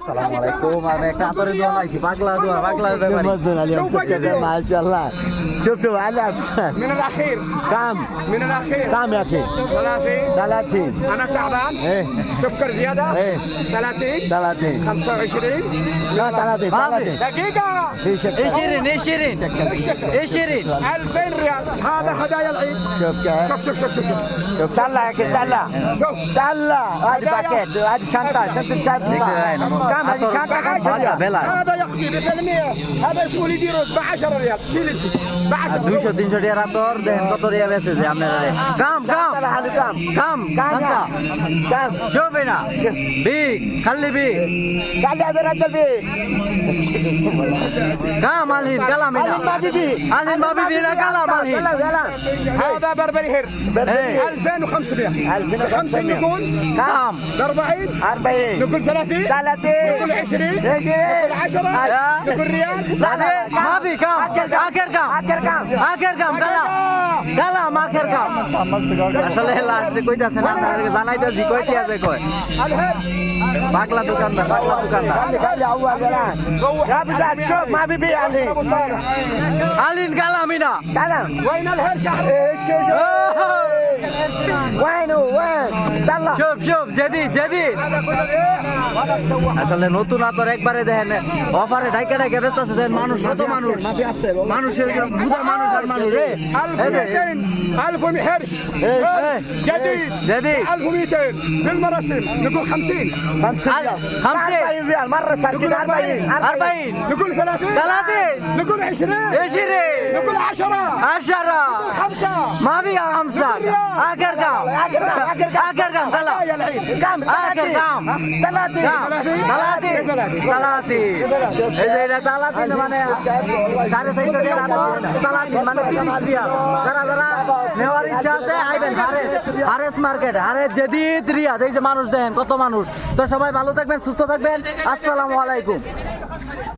Assalamualaikum, আমি একটা আতরের দোয়া পাইছি, পাগলা দোয়া ব্যাপারী। মাশাআল্লাহ شوف على افسان من الاخير كم من الاخير كم يا اخي 30 انا تعبان ايه سكر زياده ايه 30 30 25 لا 30 دقيقه في شك 20 2000 ريال هذا هدايا العيد شوف كيف شوف طلع يا اخي طلع شوف طلع هذه باكيت هذه شنطه كم هذه شنطه 5 ريال هذا يا اختي ب 300 هذا اسمه ليدي روز ب 10 ريال شيل انت ب 10 200-300 টাকার আতর দেখেন কত রিয়া বেচে যে আপনারা কাম شوفي না বিগ খালি বিগ قال لي هذا رجل بيه কাম আলহিন কালাম علي ما بيبي আলহিন বাবি বিনা কালাম আলহিন هذا بربري هير إيه. 2500 50 نقول কাম ب 40 40 نقول 30 نقول 20 نقول 10 نقول ريال মাফি কাম আখের কাম কালাম আখের কাম আসলে লাস্টে কইতাছেন আপনাদেরকে জানাইতাছি কয়টি আছে কয় الهر পাগলা দোকানদার خلي اول كلام يا بزاد شوف ما بيبي علي ابو صالح আলিন কালামিনা كلام وين الهر شعب ايش وينه وين طلع شوف جديد আসলে নতুন আতর একবারে দেখেন অফারে ঢাইকা ব্যস্তাছে দেখেন মানুষ কত মানুষ মানুষের বুধা মানুষ আর মানুষ রে 1200 1200 هرش جديد 1200 بالمراسم نقول 50 40 ريال مره ساكت 40 نقول 30 نقول 20 نقول 10 5 ما في خمسة آخر كام كلا كم آخر كام 30 মানে 450 মানে 30 রিয়াল যারা নেওয়ার ইচ্ছা আছে আইবেন হারেস মার্কেট হারেস জেদিদ রিয়াদ এই যে মানুষ দেখেন কত মানুষ তো সবাই ভালো থাকবেন সুস্থ থাকবেন আসসালামু আলাইকুম।